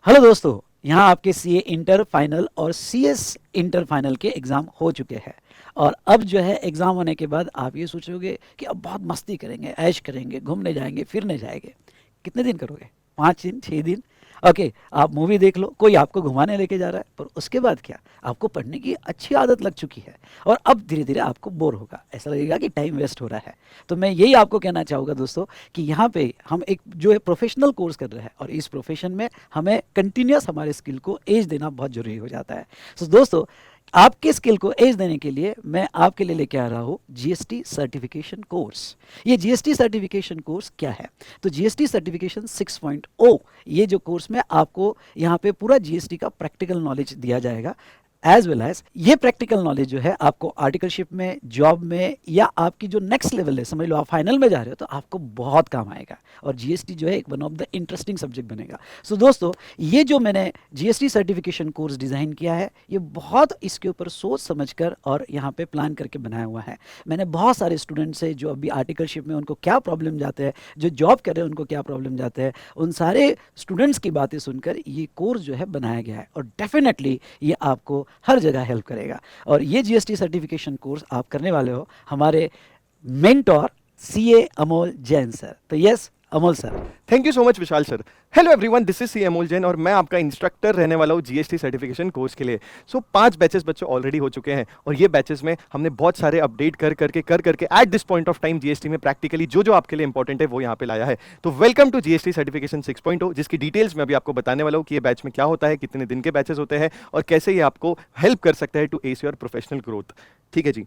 Hello दोस्तों, यहाँ आपके सीए इंटर फाइनल और सीएस इंटर फाइनल के एग्ज़ाम हो चुके हैं। और अब जो है एग्ज़ाम होने के बाद आप ये सोचोगे कि अब बहुत मस्ती करेंगे, ऐश करेंगे, घूमने जाएंगे, फिरने जाएंगे। कितने दिन करोगे? 5 दिन, 6 दिन? ओके, आप मूवी देख लो, कोई आपको घुमाने लेके जा रहा है, पर उसके बाद क्या? आपको पढ़ने की अच्छी आदत लग चुकी है और अब धीरे धीरे आपको बोर होगा, ऐसा लगेगा कि टाइम वेस्ट हो रहा है। तो मैं यही आपको कहना चाहूँगा दोस्तों कि यहाँ पे हम एक जो है प्रोफेशनल कोर्स कर रहे हैं और इस प्रोफेशन में हमें कंटिन्यूस हमारे स्किल को एज देना बहुत ज़रूरी हो जाता है। तो दोस्तों, आपके स्किल को एज देने के लिए मैं आपके लिए लेके आ रहा हूँ जीएसटी सर्टिफिकेशन कोर्स। ये जीएसटी सर्टिफिकेशन कोर्स क्या है? तो जीएसटी सर्टिफिकेशन 6.0 ये जो कोर्स में आपको यहाँ पे पूरा जीएसटी का प्रैक्टिकल नॉलेज दिया जाएगा। एज वेल एज ये प्रैक्टिकल नॉलेज जो है आपको आर्टिकलशिप में, जॉब में, या आपकी जो नेक्स्ट लेवल है, समझ लो आप फाइनल में जा रहे हो, तो आपको बहुत काम आएगा और जीएसटी जो है एक one of the interesting subject बनेगा। सो दोस्तों, ये जो मैंने जीएसटी सर्टिफिकेशन कोर्स डिज़ाइन किया है, ये बहुत इसके ऊपर सोच समझकर और यहाँ पे प्लान करके बनाया हुआ है। मैंने बहुत सारे स्टूडेंट्स से जो अभी आर्टिकलशिप में उनको क्या प्रॉब्लम जाते हैं, जो जॉब कर रहे हैं उनको क्या प्रॉब्लम जाते हैं, उन सारे स्टूडेंट्स की बातें सुनकर ये कोर्स जो है बनाया गया है और डेफिनेटली ये आपको हर जगह हेल्प करेगा। और ये जीएसटी सर्टिफिकेशन कोर्स आप करने वाले हो हमारे mentor CA Amol Jain sir. तो yes Amol sir. Thank you so much Vishal sir. Hello everyone, this is C Amol Jain और मैं आपका इंस्ट्रक्टर रहने वाला हूँ जीएसटी सर्टिफिकेशन कोर्स के लिए। 5 बैचेस बच्चों ऑलरेडी हो चुके हैं और ये बैचेस में हमने बहुत सारे अपडेट कर करके at this point of time GST में प्रैक्टिकली जो जो आपके लिए इंपॉर्टेंट है वो यहाँ पे लाया है। तो वेलकम टू जीएसटी सर्टिफिकेशन 6.0, जिसकी डिटेल्स में अभी आपको बताने वाला हूँ कि ये बैच में क्या होता है, कितने दिन के बैचेस होते हैं और कैसे ये आपको हेल्प कर सकता है to ace your professional growth. ठीक है जी।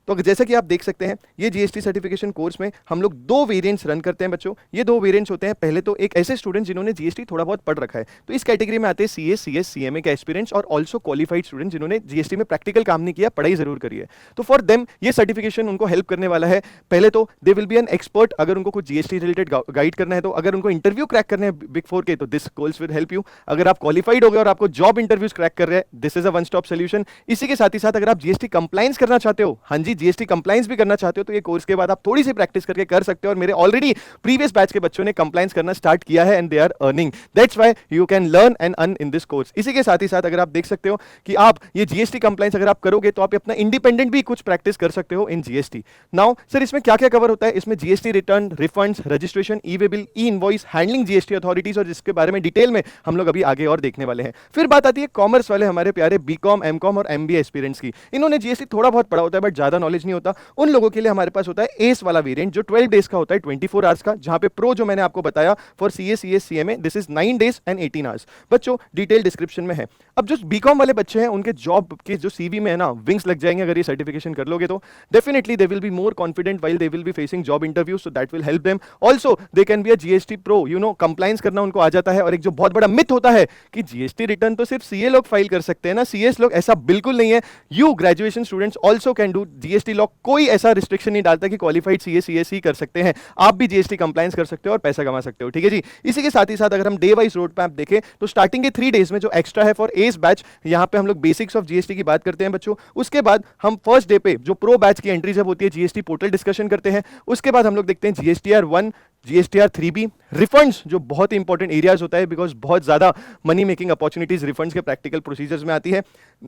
तो जैसा कि आप देख सकते हैं, ये जीएसटी सर्टिफिकेशन कोर्स में हम लोग 2 वेरिएंट्स रन करते हैं बच्चों। ये 2 वेरिएंट्स होते हैं, पहले तो एक ऐसे स्टूडेंट जिन्होंने जीएसटी थोड़ा बहुत पढ़ रखा है, तो इस कैटेगरी में आते हैं सीए, सीएस, सीएमए के एस्पिरेंट्स और ऑल्सो क्वालिफाइड स्टूडेंट जिन्होंने जीएसटी में प्रैक्टिकल काम नहीं किया, पढ़ाई जरूर करी है। तो फॉर देम ये सर्टिफिकेशन उनको हेल्प करने वाला है। पहले तो they will be an expert, अगर उनको कुछ जीएसटी रिलेटेड गाइड करना है, तो अगर उनको इंटरव्यू क्रैक करने हैं बिग 4 के, तो this course will help you. अगर आप क्वालिफाइड हो गए और आपको जॉब इंटरव्यूज क्रैक कर रहे हैं, this is a one stop solution. इसी के साथ ही साथ अगर आप जीएसटी कंप्लायंस करना चाहते हो, हाँ जी, जीएसटी कंप्लायंस भी करना चाहते हो, तो ये कोर्स के बाद आप थोड़ी सी प्रैक्टिस करके कर सकते हो। और मेरे ऑलरेडी प्रीवियस बैच के बच्चों ने कंप्लायंस करना स्टार्ट किया है and they are earning. That's why you can learn and earn in this course. इसी के साथ ही साथ अगर आप देख सकते हो कि आप ये जीएसटी कंप्लायंस अगर आप करोगे तो आप अपना इंडिपेंडेंट भी कुछ प्रैक्टिस कर सकते हो इन जीएसटी। नाउ सर, इसमें क्या क्या कवर होता है? इसमें GST return, refunds, registration, e way bill, e invoice, handling GST authorities, और जिसके बारे में डिटेल में हम लोग अभी आगे और देखने वाले हैं। फिर बात आती है कॉमर्स वाले हमारे प्यारे बीकॉम, एमकॉम और एमबीए एस्पिरेंट्स की। इन्होंने जीएसटी थोड़ा बहुत पढ़ा होता है बट ज्यादा नॉलेज नहीं होता। उन लोगों के लिए हमारे पास होता है एस वाला वेरिएंट, जो 12 डेज का होता है, 24 आवर्स का, जहां पे प्रो जो मैंने आपको बताया for CA, CS, CMA, this is 9 days and 18 hours. बच्चों डिटेल डिस्क्रिप्शन में है। अब जो बीकॉम वाले बच्चे हैं उनके जॉब के जो सीवी में है ना, विंग्स लग जाएंगे अगर ये सर्टिफिकेशन कर लोगे तो। Definitely they will be more confident while they will be facing job interview, so that will help them. Also they can be a GST pro, you know, compliance करना उनको आ जाता है। और एक जो बहुत बड़ा मिथ होता है कि जीएसटी रिटर्न तो सिर्फ सीए लोग फाइल कर सकते हैं ना, सीएस लोग, ऐसा बिल्कुल नहीं है। You graduation students also can do GST law. कोई ऐसा रिस्ट्रिक्शन नहीं डालता कि क्वालिफाइड सीए, सीएस ही कर सकते हैं। आप भी जीएसटी कंप्लायंस कर सकते हो और पैसा कमा सकते हो। ठीक है जी। इसी के साथ ही साथ अगर हम डे वाइज रोड मैप देखें तो स्टार्टिंग के 3 डेज में जो एक्स्ट्रा है फॉर एस बैच, यहां पे हम लोग बेसिक्स ऑफ जीएसटी की बात करते हैं बच्चों। उसके बाद हम फर्स्ट डे पे जो प्रो बैच की एंट्री जब होती है, जीएसटी पोर्टल डिस्कशन करते हैं। उसके बाद हम लोग देखते हैं जीएसटीआर 1, जीएसटीआर 3B, रिफंड्स, जो बहुत ही इंपॉर्टेंट एरियाज होता है बिकॉज बहुत ज्यादा मनी मेकिंग अपॉर्चुनिटीज रिफंड्स के प्रैक्टिकल प्रोसीजर्स में आती है।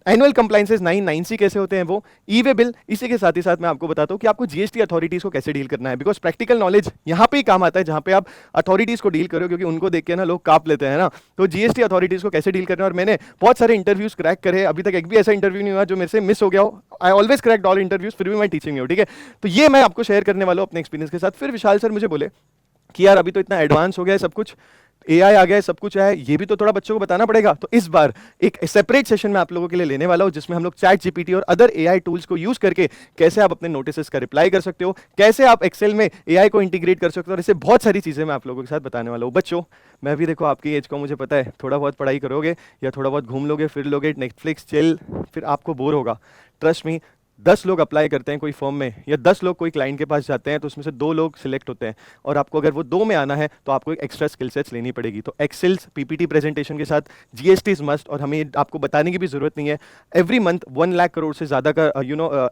एनुअल कंप्लायंसेस 9(9)C कैसे होते हैं वो, ई वे बिल। इसी के साथ ही साथ मैं आपको बताता हूं कि आपको जीएसटी अथॉरिटीज को कैसे डील करना है, बिकॉज प्रैक्टिकल नॉलेज यहां पे ही काम आता है जहां पे आप अथॉरिटीज को डील करो, क्योंकि उनको देख के ना लोग कांप लेते हैं ना। तो जीएसटी अथॉरिटीज को कैसे डील करना है, और मैंने बहुत सारे इंटरव्यूज क्रैक करे, अभी तक एक भी ऐसा इंटरव्यू नहीं हुआ जो मेरे से मिस हो गया हो। I always cracked all interviews, फिर भी मैं टीचिंग में हूं। ठीक है, तो ये मैं आपको शेयर करने वाला हूं अपने एक्सपीरियंस के साथ। फिर विशाल सर मुझे बोले कि यार अभी तो इतना एडवांस हो गया है सब कुछ, एआई आ गया है, सब कुछ है, ये भी तो थोड़ा बच्चों को बताना पड़ेगा। तो इस बार एक सेपरेट सेशन में आप लोगों के लिए लेने वाला हूं, जिसमें हम लोग चैट जीपीटी और अदर एआई टूल्स को यूज करके कैसे आप अपने नोटिस का रिप्लाई कर सकते हो, कैसे आप एक्सेल में एआई को इंटीग्रेट कर सकते हो, और ऐसे बहुत सारी चीजें मैं आप लोगों के साथ बताने वाला हूं। बच्चों, मैं भी देखो आपकी एज को, मुझे पता है, थोड़ा बहुत पढ़ाई करोगे या थोड़ा बहुत घूम लोगे, फिर लोगे, नेटफ्लिक्स चिल, फिर आपको बोर होगा। ट्रस्ट मी, 10 लोग अप्लाई करते हैं कोई फॉर्म में या 10 लोग कोई क्लाइंट के पास जाते हैं तो उसमें से 2 लोग सिलेक्ट होते हैं, और आपको अगर वो 2 में आना है तो आपको एक एक्स्ट्रा स्किल सेट्स लेनी पड़ेगी। तो एक्सेल्स पीपीटी प्रेजेंटेशन के साथ जीएसटी इज मस्ट, और हमें आपको बताने की भी जरूरत नहीं है। एवरी मंथ 1 लाख करोड़ से ज़्यादा का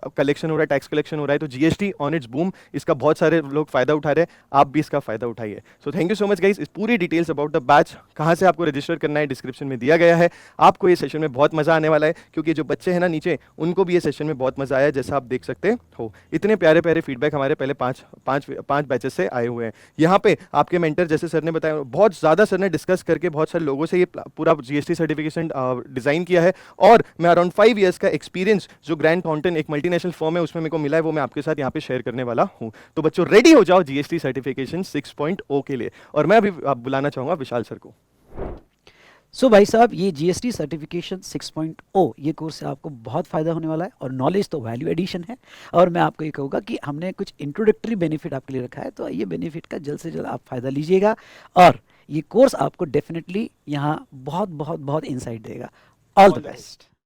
कलेक्शन हो रहा है, टैक्स कलेक्शन हो रहा है, तो जीएसटी ऑन इट्स बूम, इसका बहुत सारे लोग फायदा उठा रहे हैं, आप भी इसका फायदा उठाइए। So thank you so much guys. इस पूरी डिटेल्स अबाउट द बैच, कहाँ से आपको रजिस्टर करना है, डिस्क्रिप्शन में दिया गया है। आपको ये सेशन में बहुत मजा आने वाला है, क्योंकि जो बच्चे हैं ना नीचे, उनको भी ये सेशन में बहुत मजा आया, जैसा आप देख सकते हो। इतने प्यारे प्यारे फीडबैक हमारे पहले पांच बैचेस से आए हुए हैं। यहाँ पे आपके मेंटर, जैसे सर ने बताया, बहुत ज़्यादा सर ने डिस्कस करके बहुत सारे लोगों से ये पूरा जीएसटी सर्टिफिकेशन डिज़ाइन किया है, और मैं अराउंड 5 इयर्स का एक्सपीरियंस जो ग्रैंड थॉर्नटन एक मल्टीनेशनल फर्म है उसमें मेरे को मिला है, वो मैं आपके साथ यहाँ पे शेयर करने वाला हूँ। तो बच्चों रेडी हो जाओ जीएसटी सर्टिफिकेशन 6.0 के लिए। और मैं अभी बुलाना चाहूँगा विशाल सर को। सो भाई साहब, ये जीएसटी सर्टिफिकेशन 6.0 ये कोर्स से आपको बहुत फ़ायदा होने वाला है, और नॉलेज तो वैल्यू एडिशन है। और मैं आपको ये कहूँगा कि हमने कुछ इंट्रोडक्टरी बेनिफिट आपके लिए रखा है, तो ये बेनिफिट का जल्द से जल्द आप फ़ायदा लीजिएगा, और ये कोर्स आपको डेफिनेटली यहाँ बहुत बहुत बहुत इंसाइट देगा। All the best.